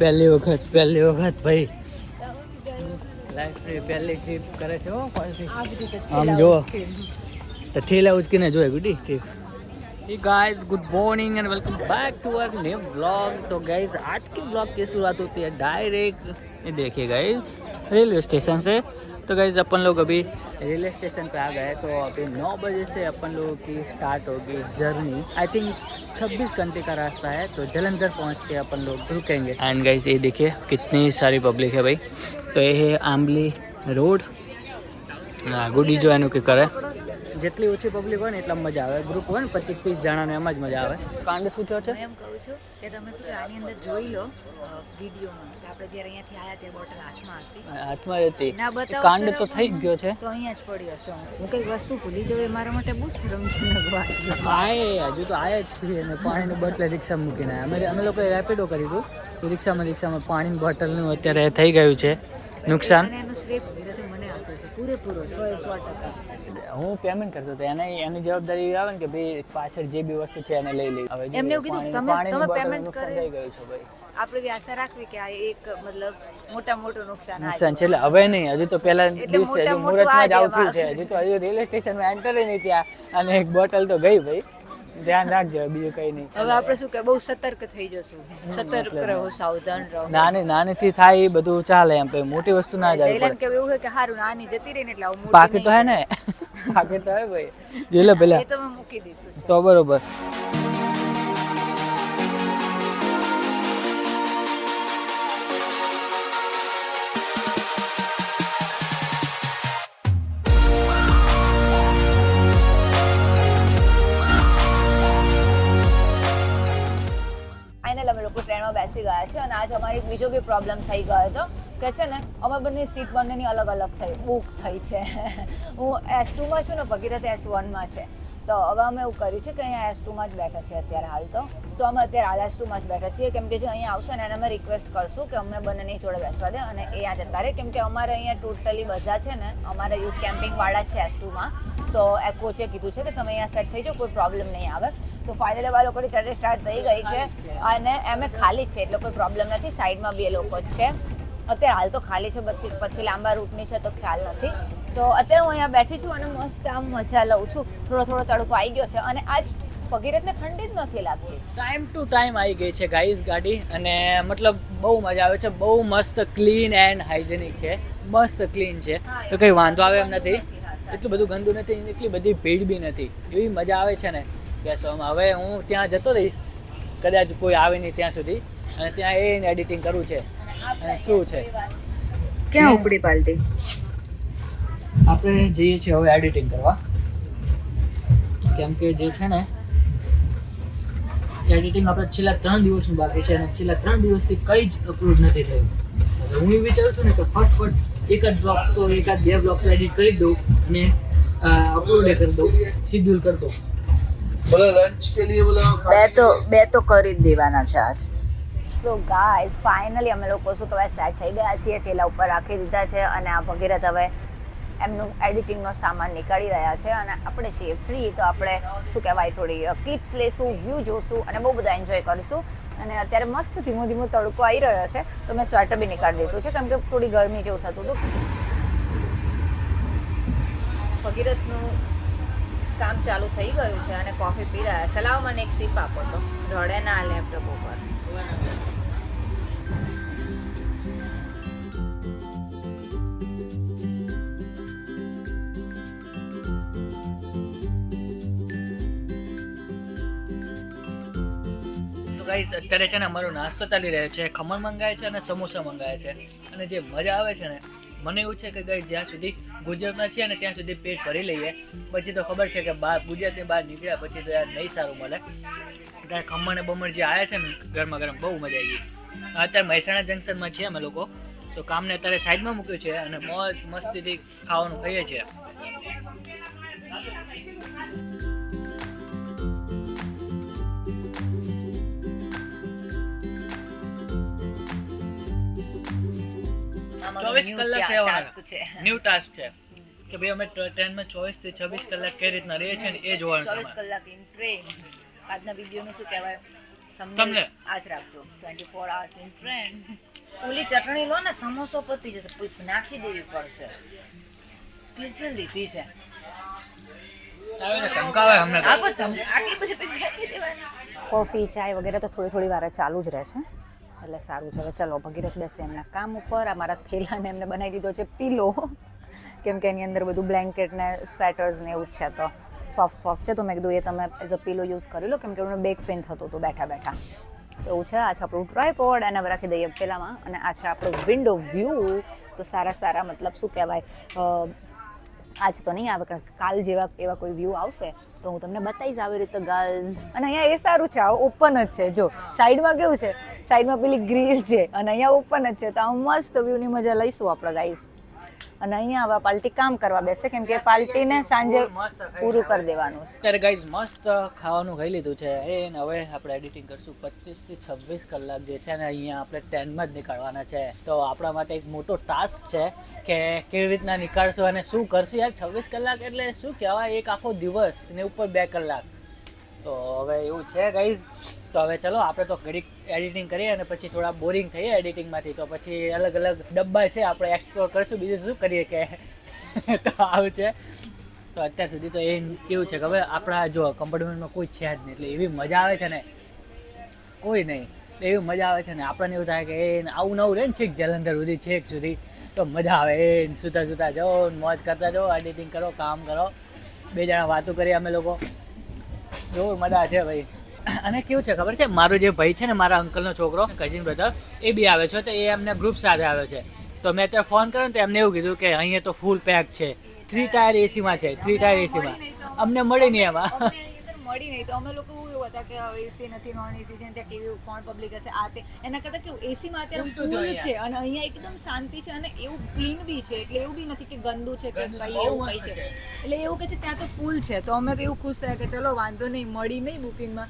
પહેલી વખત ભાઈ લાઈફ પહેલી ટ્રીપ કરે છે આમ જો તો થેલા ઉચકીને જોઈએ ગુડી trip Hey guys, good morning and welcome back to our new vlog. तो guys आज के vlog की शुरुआत होती है डायरेक्ट ये देखिए guys रेलवे स्टेशन से। तो गाइज अपन लोग अभी रेलवे स्टेशन पे आ गए तो अभी 9 बजे से अपन लोगों की स्टार्ट होगी जर्नी। आई थिंक 26 घंटे का रास्ता है तो जलंधर पहुंच के अपन लोग रुकेंगे। एंड गाइज ये देखिए कितनी सारी पब्लिक है भाई। तो ये है आंबली रोड गुडी जो एनु के करे જેટલી ઓછી પબ્લિક હોય ને એટલા મજા આવે ગ્રુપ હોય ને 25-30 જણાને એમાં જ મજા આવે કાંડ શું થયો છે એમ કહું છું કે તમે શું આની અંદર જોઈ લો વિડીયોમાં કે આપણે જ્યારે અહીંયાથી આયા તે બોટલ હાથમાં હતી ના કાંડ તો થઈ જ ગયો છે તો અહીંયા જ પડી હશે હું કઈ વસ્તુ ભૂલી જવું મારા માટે બહુ શરમજનક વાત હજુ તો આયા જ છીએ અને પાણીની બોટલ રિક્ષા મૂકીને અમે લોકોએ રેપિડો કરી હતું રિક્ષામાં પાણીની બોટલનું અત્યારે થઈ ગયું છે નુકસાન એનો શ્રેય મને આપે છે પૂરેપૂરો 100% હું પેમેન્ટ કરતો હતો એની જવાબદારી આવે ને કે ભાઈ પાછળ જે બી વસ્તુ છે એને લઈ લઈ હવે એમને એવું કીધું તમે પેમેન્ટ કરી ગયું છે ભાઈ આપણે બી આશા રાખવી કે આ એક મતલબ મોટું નુકસાન છે એટલે હવે નહીં હજુ તો પહેલા દિવસે હજુ મુહૂર્તમાં જ આવતું છે હજુ તો રેલવે સ્ટેશનમાં એન્ટર નહીં ત્યાં અને એક બોટલ તો ગઈ ભાઈ ધ્યાન રાખજો બીજું કઈ નહીં હવે આપણે શું કે બહુ સતર્ક થઈ જશું સતર્ક રહો સાવધાન રહો નાનીથી થાય એ બધું ચાલે એમ મોટી વસ્તુ ના જાય જયલાન કે એવું હોય કે હારું નાની જતી રહી ને એટલે આવું પાકી તો હે ને પાકી તો હે ભાઈ જોઈ લો પેલા એ તો મેં મૂકી દીધું છે તો બરોબર અમે લોકો ટ્રેનમાં બેસી ગયા છે અને આજ અમારી બીજો બી પ્રોબ્લેમ થઈ ગયો હતો કે છે ને અમે બંને સીટ બંનેની અલગ અલગ થઈ બુક થઈ છે હું S2માં છું ને ભગીરથ S1માં છે તો હવે અમે એવું કર્યું છે કે અહીંયા S2માં જ બેઠા છીએ અત્યારે હાલ તો અમે અત્યારે હાલ S2માં જ બેઠા છીએ કેમ કે જે અહીંયા આવશે ને એને અમે રિક્વેસ્ટ કરશું કે અમને બંનેની જોડે બેસવા દે અને એ આ જતા રહે કેમ કે અમારે અહીંયા ટોટલી બધા છે ને અમારે યુથ કેમ્પિંગવાળા જ છે S2માં તો એ કોચે કીધું છે કે તમે અહીંયા સેટ થઈ જાઓ કોઈ પ્રોબ્લેમ નહીં આવે તો ફાઇનલી આ લોકોની ચડે સ્ટાર્ટ થઈ ગઈ છે અને એમે ખાલી જ છે એટલે કોઈ પ્રોબ્લેમ નથી સાઈડમાં બે લોકો જ છે અત્યારે હાલ તો ખાલી છે પછી લાંબા રૂટની છે તો ખ્યાલ નથી તો અત્યારે હું અહીંયા બેઠી છું અને મસ્ત આમ મજા લઉં છું થોડો તડકો આવી ગયો છે અને આજ ભગીરથને ઠંડી જ નથી લાગતી ટાઈમ ટુ ટાઈમ આવી ગઈ છે ગાઈઝ ગાડી અને મતલબ બહુ મજા આવે છે બહુ મસ્ત ક્લીન એન્ડ હાઇજેનિક છે મસ્ત ક્લીન છે તો કંઈ વાંધો આવે એમ નથી એટલું બધું ગંદુ નથી એટલી બધી ભીડ બી નથી એવી મજા આવે છે ને બેસવામાં હવે હું ત્યાં જતો રહીશ કદાચ કોઈ આવે નહીં ત્યાં સુધી અને ત્યાં એને એડિટિંગ કરવું છે અને શું છે ક્યાં ઉપડી પાલટી આપણે જઈએ છીએ હવે એડિટિંગ કરવા કેમ કે જે છે ને એડિટિંગ આપણે છેલ્લા 3 દિવસનું બાકી છે અને છેલ્લા 3 દિવસથી કંઈ જ અપલોડ નથી થયું હું એ વિચારું છું ને કે ફટફટ એકાદ બે બ્લોગ તો એડિટ કરી દઉં અને અપલોડ કરી દઉં શેડ્યુલ કરી દઉં बोला लंच के लिए बोला બે તો કરી જ દેવાના છે આજ સો ગાઈસ ફાઇનલી અમે લોકો શું કહેવાય સેટ થઈ ગયા છીએ થેલા ઉપર રાખી દીધા છે અને આ ભગીરથ હવે એમનું એડિટિંગનો સામાન નીકાળી રહ્યા છે અને આપણે છીએ ફ્રી તો આપણે શું કહેવાય થોડી ક્લિપ્સ લેશું વ્યૂ જોશું અને બહુ બધા એન્જોય કરીશું અને અત્યારે મસ્ત ધીમો તડકો આવી રહ્યો છે તો મેં સ્વેટર બી નીકાળી દીધું છે કેમ કે થોડી ગરમી જેવું થતું હતું ભગીરથનું કામ ચાલુ થઈ ગયું છે અને કોફી પી રહ્યા છે લાવ મને એક સીપ આપો તો રડે ના લેપટોપ ઉપર ગાઈસ અત્યારે છે ને અમારો નાસ્તો ચાલી રહ્યો છે ખમણ મંગાવે છે અને સમોસા મંગાવે છે અને જે મજા આવે છે ને મને એવું છે કે ગાઈસ જ્યાં સુધી ગુજરાતમાં છીએ ને ત્યાં સુધી પેટ ભરી લઈએ પછી તો ખબર છે કે ગુજરાતની બહાર નીકળ્યા પછી તો યાર નહીં સારું મળે ત્યારે ખમણ બમણ જે આવ્યા છે ને ગરમા ગરમ બહુ મજા આવી ગઈ અત્યારે મહેસાણા જંકશનમાં છીએ અમે લોકો તો કામને અત્યારે સાઈડમાં મૂક્યું છે અને મોજ મસ્તીથી ખાવાનું ખાઈએ છીએ. ચોવીસ કલાક રહેવાના ન્યૂ ટાસ્ક છે કે ભાઈ અમે ટ્રેનમાં 24 થી 26 કલાક કઈ રીતના રહીએ છીએ ને એ જોવાનું છે. 24 કલાક ઇન ટ્રેન. આજના વિડીયોનું શું કહેવાય તમને આજ રાખજો 24 hours ઇન ટ્રેન. ઓલી ચટણી લો ને સમોસો પતી જશે, નાખી દેવી પડશે. સ્પેશિયલ લીધી છે. આટલી બધી ફેંકી દેવાની. કોફી ચાય વગેરે તો થોડી વારે ચાલુ જ રહે છે એટલે સારું છે. હવે ચલો ભગીરથ બેસે એમના કામ ઉપર. આ મારા થેલાને એમને બનાવી દીધો છે પીલો, કેમ કે એની અંદર બધું બ્લેન્કેટ ને સ્વેટર્સ ને એવું જ છે, તો સોફ્ટ છે. તો મેં કીધું એ તમે એઝ અ પીલો યુઝ કરી લો, કેમ કે એમને બેક પેન થતું હતું બેઠા એવું છે. આ છે આપણું ટ્રાયપોડ, એને હવે રાખી દઈએ પેલામાં. અને આ છે આપણો વિન્ડો વ્યૂ. તો સારા મતલબ શું કહેવાય, આજ તો નહીં આવે, કાલ જેવા એવા કોઈ વ્યૂ આવશે તો હું તમને બતાવીશ આવી રીતે ગાઈઝ. અને અહીંયા એ સારું છે, આ ઓપન જ છે. જો સાઈડમાં કેવું છે, સાઈડમાં પેલી ગ્રીલ છે અને અહીંયા ઓપન જ છે. તો આ મસ્ત વ્યૂની મજા લઈશું આપણે ગાઈઝ. અને અહીંયા હવે પાર્ટી કામ કરવા બેસે, કેમ કે પાર્ટીને સાંજે પૂરું કરી દેવાનું છે. ત્યારે ગાઈઝ મસ્ત ખાવાનું ખાઈ લીધું છે ને હવે આપણે એડિટિંગ કરશું. 25 થી 26 કલાક જે છે ને અહીંયા આપણે ટ્રેનમાં જ નીકળવાના છે. તો આપણા માટે એક મોટો ટાસ્ક છે કે કેવી રીતના નીકળશું અને શું કરશું. યાર 26 કલાક એટલે શું કહેવાય, એક આખો દિવસ ને ઉપર 2 કલાક. તો હવે એવું છે ગાઈઝ. તો હવે ચલો આપણે તો ઘડીક એડિટિંગ કરીએ અને પછી થોડા બોરિંગ થઈએ એડિટિંગમાંથી. તો પછી અલગ અલગ ડબ્બા છે આપણે એક્સપ્લોર કરશું, બીજું શું કરીએ કે તો આવું છે. તો અત્યાર સુધી તો એ કેવું છે ખબર, આપણા જો કમ્પાર્ટમેન્ટમાં કોઈ છે જ નહીં એટલે એવી મજા આવે છે ને, કોઈ નહીં એવી મજા આવે છે ને. આપણને એવું થાય કે એ આવું નવું રહે ને છેક જલંધર સુધી, છેક સુધી, તો મજા આવે. એ સુતા જાઓ, મોજ કરતા જાઓ, એડિટિંગ કરો, કામ કરો, 2 જણા વાતો કરીએ અમે લોકો. જોર મજા છે ભાઈ. અને કેવું છે ખબર છે, મારો જે ભાઈ છે ને, મારા અંકલનો છોકરો, કઝિન બ્રધર, એ બી આવે છે. તો એ એમને ગ્રુપ સાથે આવ્યો છે. તો મેં અત્યારે ફોન કર્યો ને તો એમને એવું કીધું કે અહીંયા તો ફૂલ પેક છે, 3 ટાયર એસીમાં છે, 3 ટાયર એસીમાં. અમને મળી નહીં એમાં, મળી નહીં. તો અમે લોકો એવું હતા કે એસી નથી, નોન એસી છે, ત્યાં કેવી કોણ પબ્લિક હશે આ તે. એના કરતાં કેવું એસીમાં અત્યારે ફૂલ છે અને અહીંયા એકદમ શાંતિ છે અને એવું ક્લીન બી છે, એટલે એવું બી નથી કે ગંદુ છે કે કઈ એવું કઈ છે. એટલે એવું કે છે ત્યાં તો ફૂલ છે. તો અમે તો એવું ખુશ થયા કે ચલો વાંધો નહીં, મળી નહીં બુકિંગમાં,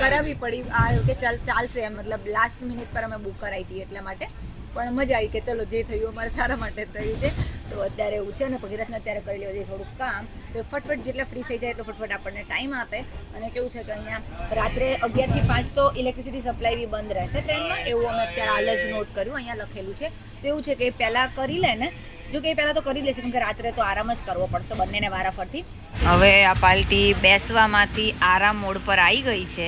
કરાવવી પડી આ કે ચાલશે એમ. મતલબ લાસ્ટ મિનિટ પર અમે બુક કરાવી હતી એટલા માટે. પણ મજા આવી કે ચલો જે થયું અમારે સારા માટે થયું છે. તો અત્યારે એવું છે ને ભગીરથને અત્યારે કરી લેવું છે થોડુંક કામ. તો ફટફટ જેટલા ફ્રી થઈ જાય એટલો ફટફટ આપણને ટાઈમ આપે. અને કેવું છે કે અહીંયા રાત્રે 11 થી 5 તો ઇલેક્ટ્રિસિટી સપ્લાય બી બંધ રહેશે ટ્રેનમાં, એવું અમે અત્યારે હાલ જ નોટ કર્યું, અહીંયા લખેલું છે. તો એવું છે કે પહેલાં કરી લે ને, જો કે પહેલાં તો કરી લેશે, કેમ કે રાત્રે તો આરામ જ કરવો પડશે બંનેને વારાફરતી. હવે આ પાર્ટી બેસવામાંથી આરામ મોડ પર આવી ગઈ છે.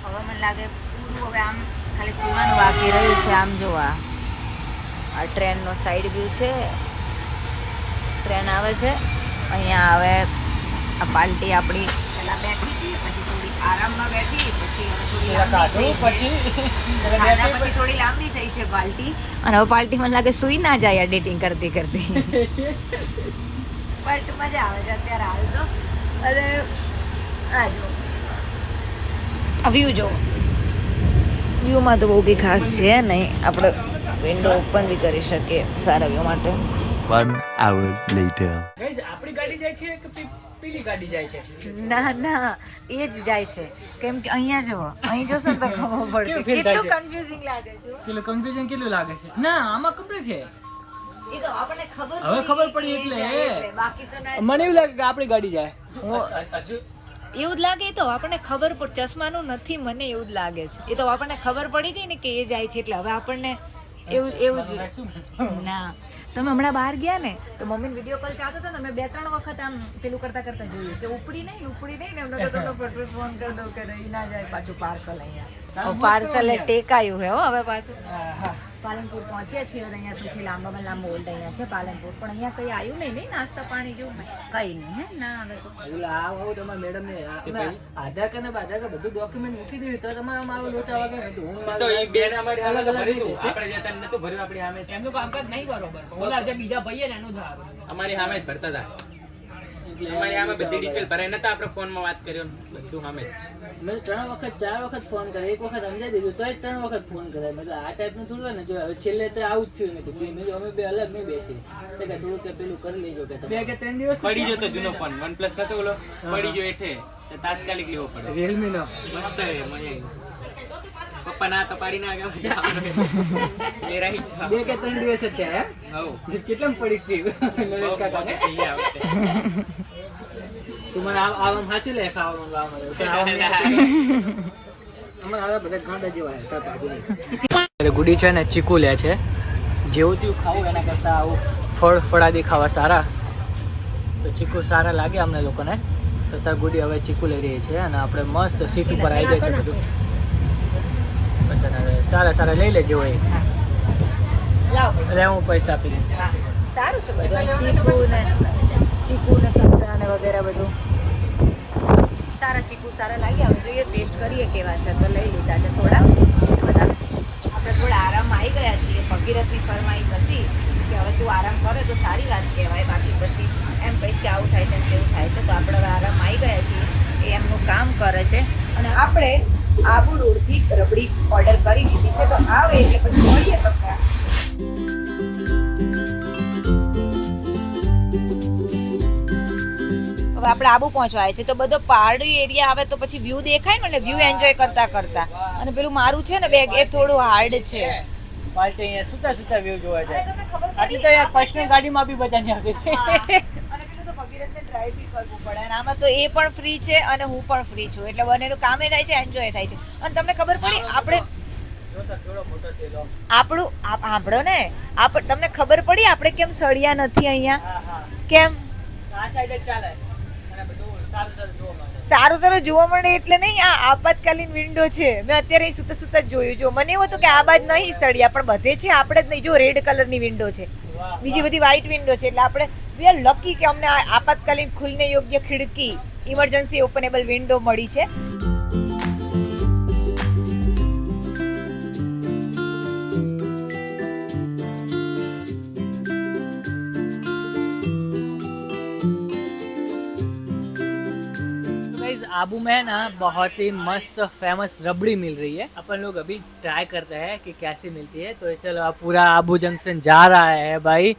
હવે મને લાગે પૂરું હવે આમ ખાલી સુવાનું બાકી રહ્યું છે. આમ જો આ ટ્રેનનો સાઈડ વ્યૂ છે, ટ્રેન આવે છે અહીંયા. હવે આ પાર્ટી આપણી પહેલાં બેઠી હતી, પછી થોડી આરામમાં બેઠી, પછી થોડી લાંબી થઈ છે પાર્ટી. અને હવે પાર્ટી મને લાગે સુઈ ના જાય એડિટિંગ કરતી બટ મજા આવે છે અત્યારે હાલ તો. અને આ જો વ્યૂ જો, વ્યૂમાં તો બહુ કંઈ ખાસ છે નહીં. આપણે વિન્ડો ઓપન બી કરી શકીએ સારા વ્યૂ માટે. 1 hour later. ગાઈઝ આપણી ગાડી જાય છે કે પેલી ગાડી જાય છે? ના એ જ જાય છે, કેમ કે અહીંયા જો, અહીં જોશો તો ખબર પડશે કેટલું કન્ફ્યુઝિંગ લાગે છે. કન્ફ્યુઝન કેટલું લાગે છે? ના આમાં કમ્પ્લીટ છે. એ તો આપણને હવે ખબર પડી એટલે બાકી તો ના. મને એવું લાગે કે આપણી ગાડી જાય. એવું જ લાગે. તો આપણને ખબર પડ, ચશ્માનું નથી, મને એવું જ લાગે છે. એ તો આપણને ખબર પડી ગઈ ને કે એ જાય છે, એટલે હવે આપણને એવું જ. ના તમે હમણાં બહાર ગયા ને તો મમ્મીને વિડીયો કોલ ચાલતો હતો ને, મેં 2-3 વખત આમ પેલું કરતા જોયું કે ઉપડી નહીં ને. એમને તો તમને ફટફટ ફોન કરી દઉં કે રહી ના જાય પાછું પાર્સલ. અહીંયા પાર્સલ ટેકાયું હે હવે પાછું. પાલનપુર પહોંચ્યા છીએ. અહીંયા સૌથી લાંબામાં લાંબો ઓલ્ડ અહીંયા છે પાલનપુર. પણ અહીંયા કઈ આવ્યું નહીં નાસ્તા પાણી જેવું કઈ નહીં. હે ના આવે તો તમારા મેડમ ને આધાર કાર્ડ ને બાધાર કાર્ડ બધું ડોક્યુમેન્ટ મૂકી દેવી તો તમારા આવો લોચા વાગે તો એ બે અમારી અલગ અલગ આપણે જે તને નતું ભર્યું આપણી સામે છે. એમનું કામકાજ નહીં બરોબર. ઓલા જે બીજા ભાઈએ ને એનું જ અમારી સામે જ ભરતા હતા. અમારી આમાં બધી ડિટેલ ભરાય નતા આપણે ફોનમાં વાત કર્યો બધું સામે જ મેં 3 વખત 4 વખત ફોન કર્યો, એક વખત સમજાઈ દીધું તોય 3 વખત ફોન કર્યો. મેં આ ટાઈપનું થોડું હોય ને, જો હવે છેલ્લે તો આવું જ થયું. મેં કીધું અમે બે અલગ નહીં બેસી કે થોડું કે પેલું કરી લેજો કે 2 કે 3 દિવસ પડી ગયો તો જૂનો ફોન OnePlus નતો ઓલો પડી ગયો એઠે તો તાત્કાલિક લેવો પડે. Realme નો મસ્ત હે મજા આવી. પપ્પા ના તો પાડી ના ગયા એ રહી છે 2 કે 3 દિવસ જ થયા. હવ કેટલામ પડી હતી નરેશ કાકા ને? તું મને આમ સાચું લે ખાવામાં અમારા બધા ગાંડા જેવા ગુડી છે ને ચીકુ લે છે. જેવું તેવું ખાવું એના કરતાં આવું ફળાદી ખાવા સારા. તો ચીકુ સારા લાગે અમને લોકોને. તો તાર ગુડી હવે ચીકુ લઈ રહી છે અને આપણે મસ્ત સીટ ઉપર આવી જાય છે બધું. સારા લઈ લેજો હોય એટલે હું પૈસા આપી દઉં. સારું છે બધું, ચીકુ ને સંતરા ને વગેરે બધું સારા. ચીકુ સારા લાગ્યા. હવે જોઈએ ટેસ્ટ કરીએ કેવા છે. તો લઈ લીધા છે થોડા બધા. આપણે થોડા આરામમાં આવી ગયા છીએ. ભગીરથની ફરમાઈશ હતી કે હવે તું આરામ કરે તો સારી વાત કહેવાય, બાકી પછી એમ કહીશ કે આવું થાય છે ને કેવું થાય છે. તો આપણે હવે આરામમાં આવી ગયા છીએ. એ એમનું કામ કરે છે અને આપણે આબુ રોડથી રબડી ઓર્ડર કરી દીધી છે. તો આવે એટલે પછી મળીએ તમને. હવે આપણે આબુ પહોંચવાય છે તો બધો પહાડી એરિયા આવે તો પછી વ્યૂ દેખાય ને, એટલે વ્યૂ એન્જોય કરતા કરતા. અને પેલું મારું છે ને બેગ એ થોડું હાર્ડ છે. પાર્ટી અહીંયા સુતા વ્યૂ જોવે છે. આટલી તો યાર પર્સનલ ગાડીમાં બી બધા નહીં આવતી. અને પેલું તો ભગીરથને ડ્રાઈવ બી કરવું પડે. અને આમાં તો એ પણ ફ્રી છે અને હું પણ ફ્રી છું, એટલે બંનેનું કામે થાય છે, એન્જોય થાય છે. અને તમને ખબર પડી આપણે આપણું સાંભળો ને, તમને ખબર પડી આપણે કેમ સળિયા નથી અહીંયા? કેમ? આ સાઈડ જ ચાલે અને બધું સારું જોવા મળે એટલે નહીં. આ આપાતકાલીન વિન્ડો છે. મેં અત્યારે સુતા જ જોયું. જો મને એવું હતું કે આ બાજ નહીં સળિયા, પણ બધે છે, આપણે જ નહીં. જો રેડ કલરની વિન્ડો છે, બીજી બધી વ્હાઈટ વિન્ડો છે. એટલે આપણે વી આર લકી કે અમને આપાતકાલીન ખુલને યોગ્ય ખિડકી, ઇમરજન્સી ઓપનેબલ વિન્ડો મળી છે. आबू में ना बहुत ही मस्त फेमस रबड़ी मिल रही है. अपन लोग अभी ट्राई करते हैं कि कैसी मिलती है. तो चलो अब पूरा आबू जंक्शन जा रहा है भाई.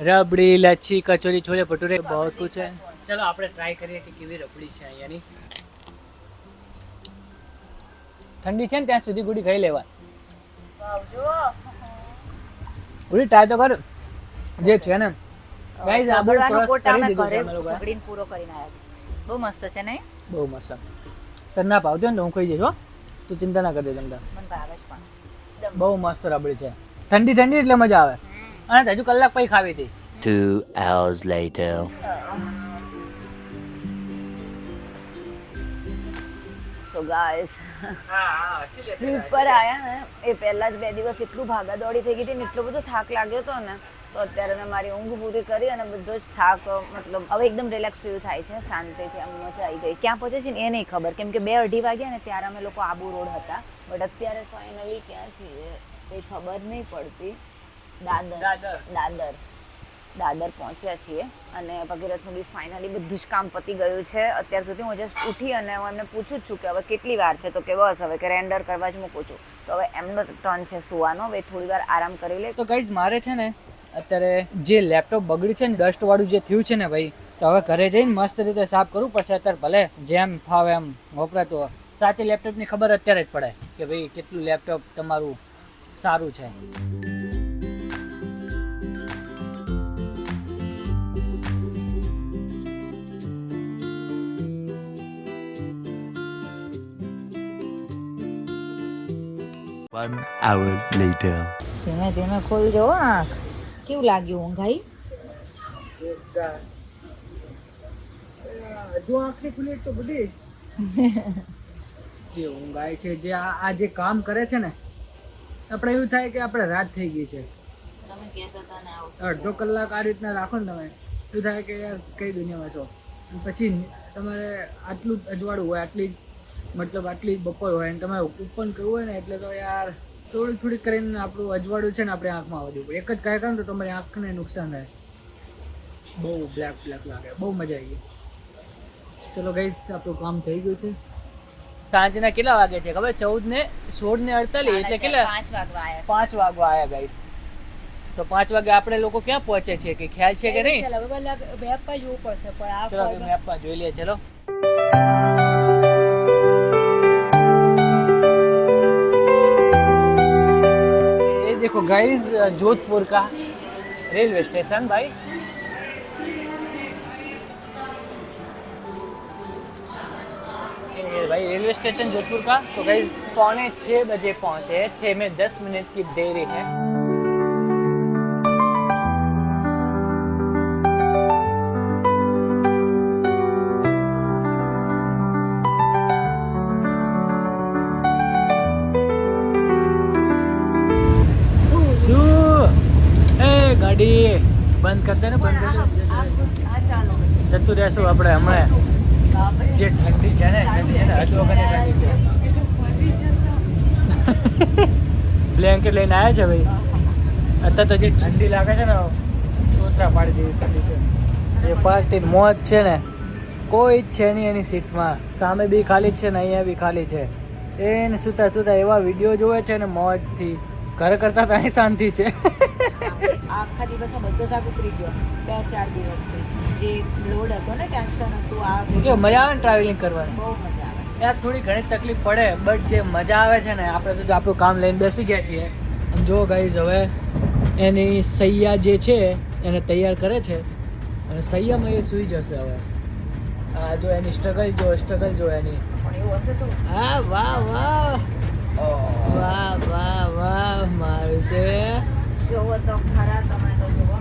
रबड़ी, लच्छी, कचौरी, छोले भटूरे बहुत कुछ है. चलो આપણે ટ્રાય કરીએ કે કેવી રબડી છે અહીંયાની. ઠંડી છે ને ત્યાં સુધી ગુડી ખાઈ લેવા. ગુડી ટ્રાય તો કર જે છે ને. ગાઈઝ આબુ ક્રોસ કરી દીધું છે અમે લોકો. રબડીને પૂરો કરીને આવ્યા છે. બહુ મસ્ત છે નહીં? બહુ મસ્ત. તને ના ભાવતી ને તો હું ખાઈ જઈશ હો, તું ચિંતા ના કરજે. તમને મને ભાવે છે પણ બહુ મસ્ત રબડી છે. ઠંડી એટલે મજા આવે. અને હજુ કલાક પછી ખાવી હતી. 2 hours later. So guys trip પર આયા ને એ પહેલા જ 2 દિવસ એટલું ભાગા દોડી થઈ ગઈ હતી ને એટલો બધો થાક લાગ્યો હતો ને, તો અત્યારે મેં મારી ઊંઘ પૂરી કરી અને બધો જ થાક મતલબ હવે એકદમ રિલેક્સ ફીલ થાય છે, શાંતિથી આમ મજા આવી ગઈ. ક્યાં પહોંચે છે ને એ નહીં ખબર, કેમ કે 2-2:30 વાગ્યા ને ત્યારે અમે લોકો આબુ રોડ હતા, બટ અત્યારે ફાઇનલી ક્યાં છીએ એ ખબર નહીં પડતી. દાદર પહોંચ્યા છીએ અને ભગીરથનું બી ફાઇનલી બધું જ કામ પતી ગયું છે. અત્યાર સુધી હું જસ્ટ ઉઠી અને હું એમને પૂછું જ છું કે હવે કેટલી વાર છે, તો કે બસ હવે કે રેન્ડર કરવા જ મૂકું છું. તો હવે એમનો ટર્ન છે સુવાનો, હવે થોડી વાર આરામ કરી લે. તો ગાઈઝ મારે છે ને અત્યારે જે લેપટોપ બગડ્યું છે ને, ડસ્ટ વાળું જે થયું છે ને ભાઈ, તો હવે ઘરે જઈને મસ્ત રીતે સાફ કરવું પડશે. અત્યારે ભલે જેમ ફાવે એમ વપરાતું, સાચી લેપટોપની ખબર અત્યારે જ પડે કે ભાઈ કેટલું લેપટોપ તમારું સારું છે. One hour later. ધીમે ધીમે ખોલજો આંખ. કેવું લાગ્યું ઊંઘાઈ? હજુ આંખની ખુલી તો બધી જે ઊંઘાય છે, જે આ જે કામ કરે છે ને, આપણે એવું થાય કે આપણે રાત થઈ ગઈ છે. તમે કહેતા હતા ને આવું અડધો કલાક આ રીતના રાખો ને તમે, એવું થાય કે યાર કઈ દુનિયામાં છો. પછી તમારે આટલું અજવાળું હોય, આટલી બપોર હોય અને તમારે ઓપન કરવું હોય ને, એટલે તો યાર થોડીક કરીને આપણું અજવાળું છે ને આપણે આંખમાં આવવા દેવું. એક જ કાંઈ કરે ને તો તમારી આંખને નુકસાન થાય. બહુ બ્લેક લાગે, બહુ મજા આવી ગઈ. ચલો ગાઈસ, આપણું કામ થઈ ગયું છે. સાંજના કેટલા વાગે છે ખબર? 14:16:48 એટલે કેટલા? 5 વાગવા આવ્યા 5 વાગવા આવ્યા ગાઈસ. તો 5 વાગે આપણે લોકો ક્યાં પહોંચે છે કે ખ્યાલ છે કે નહીં? ચાલો હવે મેપમાં જોવું પડશે, પણ આ ચલો મેપમાં જોઈ લઈએ. ચલો ये देखो गाइस, जोधपुर का रेलवे स्टेशन भाई. ये भाई रेलवे स्टेशन जोधपुर का. तो गाइस 5:45 बजे पहुंचे, 6 में 10 मिनट की देरी है. ગાડી બંધ કરતા ને, બંધ જતું રહેશું આપણે હમણાં. જે ઠંડી છે ને, ઠંડી છે ને, હજુ વગરની ઠંડી છે. બ્લેન્કેટ લઈને આવ્યા છે ભાઈ. અત્યારે તો જે ઠંડી લાગે છે ને, તોતરા પાડી દેવી ઠંડી છે. જે પાર્ટી મોજ છે ને, કોઈ જ છે નહીં એની સીટમાં. સામે બી ખાલી જ છે ને, અહીંયા બી ખાલી છે. એને સુતા સુતા એવા વિડીયો જોવે છે ને મોજથી. ઘર કરતા તો અહીં શાંતિ છે. આખા દિવસમાં બધો થાક ઉતરી ગયો. 2-4 દિવસથી જે લોડ હતો ને, ટેન્શન હતું, આ એટલે મજા આવે ને ટ્રાવેલિંગ કરવાની. બહુ મજા આવે. યાર થોડી ઘણી તકલીફ પડે, બટ જે મજા આવે છે ને, આપણે તો આપણું કામ લઈને બેસી ગયા છીએ. જો ગાઈઝ, હવે એની સૈયા જે છે એને તૈયાર કરે છે અને સૈયામાં એ સૂઈ જશે હવે. આ જો એની સ્ટ્રગલ જો એની. પણ એવું હશે તો હા, વાહ વાહ વાહ વાહ વાહ મારું છે. જોવો તો ખરા, તમે તો જોવો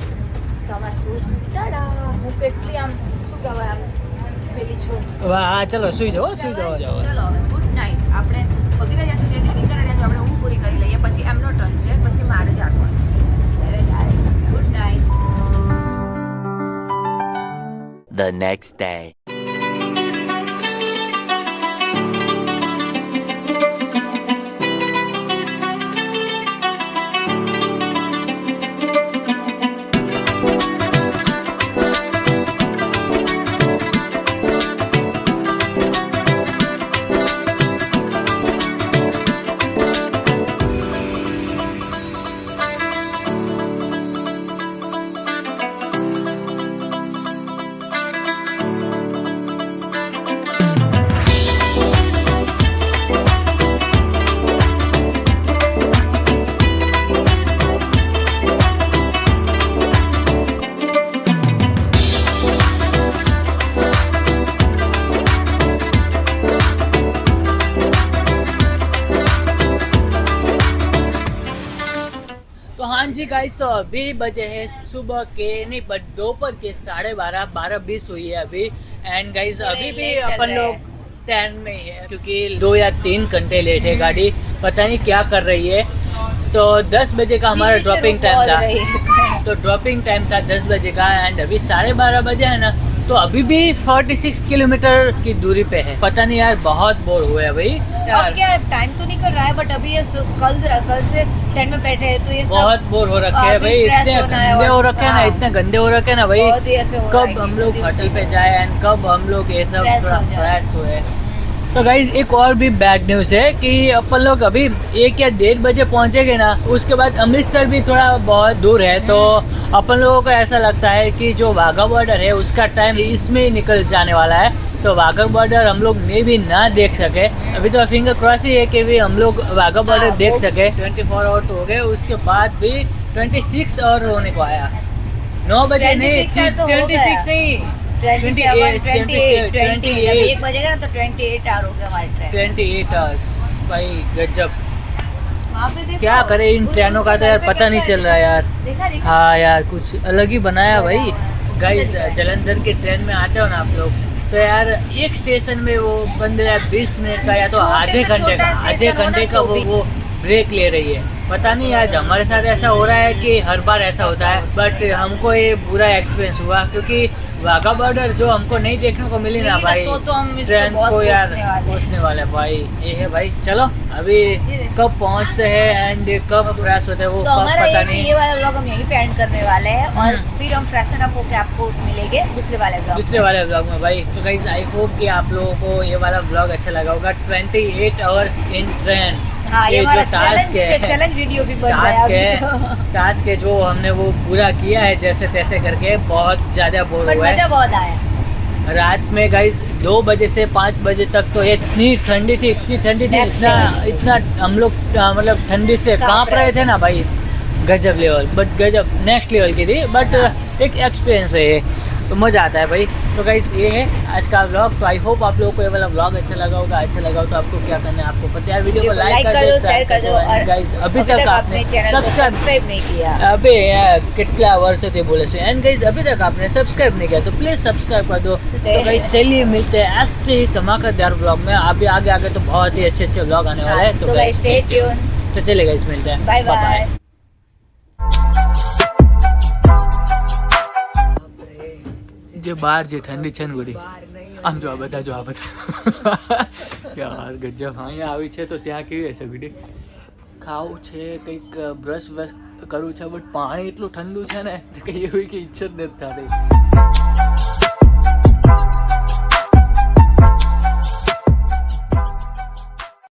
તમે શું ટાડા. હું કેટલી આમ શું કહેવાય, આમ પેલી છું. વાહ, હા ચલો સુઈ જાઓ, સુઈ જાઓ. ચલો હવે ગુડ નાઇટ. આપણે પગી રહ્યા છીએ, નીકળી રહ્યા છીએ, આપણે ઊંઘ પૂરી કરી લઈએ, પછી એમનો ટર્ન છે, પછી મારે જાગવાનું. Good night. The next day. हाँ जी गाइस, तो अभी बजे हैं सुबह के नहीं बट दोपहर के 12:30 हुई है अभी. एंड गाइस अभी भी अपन लोग ट्रेन में ही है क्योंकि 2 या 3 घंटे लेट है गाड़ी. पता नहीं क्या कर रही है. तो 10 बजे का हमारा ड्रॉपिंग टाइम था. तो ड्रॉपिंग टाइम था 10 बजे का एंड अभी 12:30 बजे है ना. तो अभी भी 46 किलोमीटर की दूरी पे है. पता नहीं यार, बहुत बोर हुए हैं भाई यार. अब क्या टाइम तो नहीं कर रहा है, बट अभी ये कल से ट्रेन में बैठे हैं तो ये सब बहुत बोर हो रखे हैं भाई. इतने गंदे हो रखे हैं ना, इतने गंदे हो रखे हैं ना भाई. बहुत ही ऐसे हो रहा है कब कि हम लोग जल्दी होटल पे जाए एंड कब हम लोग ये सब Fresh थोड़ा हो जाए. फ्रेश हुए. तो गाइज एक और भी बैड न्यूज़ है कि अपन लोग अभी 1 या 1:30 बजे पहुंचेंगे ना. उसके बाद अमृतसर भी थोड़ा बहुत दूर है. तो अपन लोगों को ऐसा लगता है कि जो वाघा बॉर्डर है उसका टाइम इसमें ही निकल जाने वाला है. तो वाघा बॉर्डर हम लोग मे भी ना देख सके. अभी तो फिंगर क्रॉस ही है कि भी हम लोग वाघा बॉर्डर देख सके. 24 आवर तो हो गए, उसके बाद भी 26 और होने को आया. 9 बजे नहीं, 26 नहीं, 1 बजेगा ना तो 28 आवर हो गया हमारी ट्रेन. 28 आवर्स भाई, गजब. वहाँ पे देखो, क्या करें इन ट्रेनों का तो यार पता नहीं चल रहा यार. देखा हाँ यार, कुछ अलग ही बनाया भाई. गाइस जलंधर के ट्रेन में आते हो ना आप लोग, तो यार एक स्टेशन में वो 15-20 मिनट का या तो आधे घंटे का वो ब्रेक ले रही है. पता नहीं आज हमारे साथ ऐसा हो रहा है कि हर बार ऐसा होता है, बट हमको ये बुरा एक्सपीरियंस हुआ क्योंकि वाघा बॉर्डर जो हमको नहीं देखने को मिली ना भाई, तो हम इसको ट्रेन बहुत को यार कोसने वाले हैं। पहुँचने वाले हैं भाई। ये है भाई, चलो अभी कब पहुँचते हैं एंड कब फ्रेश होते हैं वो तो कब हमारा पता ये नहीं। वाला व्लॉग हम यहीं पे एंड करने वाले हैं और फिर हम फ्रेशन अप होके आपको मिलेंगे दूसरे वाले व्लॉग दूसरे वाले व्लॉग में भाई। तो गाइस आई होप कि आप लोगों को ये वाला व्लॉग अच्छा लगा होगा। 28 आवर्स इन ट्रेन, हाँ, ये जो हमारा टास्क है, चैलेंज वीडियो भी बन टास्क गया है, अभी तो। टास्क है जो हमने वो पूरा किया है जैसे तैसे करके, बहुत ज्यादा बोर बट हुआ मजा है। बहुत आया। रात में गाइस 2 बजे से 5 बजे तक तो इतनी ठंडी थी, इतनी ठंडी थी, इतना हम लोग मतलब ठंडी से कांप रहे थे ना भाई, गजब लेवल, बट गजब नेक्स्ट लेवल की थी, बट एक एक्सपीरियंस है ये, तो मज़ा आता है भाई। तो गाइस ये है आज का व्लॉग। तो आई होप आप लोगों को ये वाला व्लॉग अच्छा लगा होगा। अच्छा लगा हो तो आपको क्या करना है, आपको पता है, वीडियो को लाइक कर दो, शेयर कर दो और गाइस अभी तक आपने चैनल को सब्सक्राइब नहीं किया, अबे यार कितना वर्ष होते बोले से, एंड गाइस अभी तक आपने सब्सक्राइब नहीं किया तो प्लीज सब्सक्राइब कर दो। तो गाइस चलिए मिलते हैं ऐसे ही धमाकेदार व्लॉग में। अभी आगे आगे तो बहुत ही अच्छे व्लॉग आने वाले हैं। तो गाइस स्टे ट्यून, तो चलिए गाइस मिलते हैं, बाय बाय। જે બહાર જે ઠંડી છે ને બધી આમ જો આ બધા યાર ગજબ। અહીંયા આવી છે તો ત્યાં કેવી હશે બીડી, ખાવું છે કંઈક બ્રશ કરવું છે, બટ પાણી એટલું ઠંડુ છે ને કે એવી કે ઈચ્છા જ નથી થતી।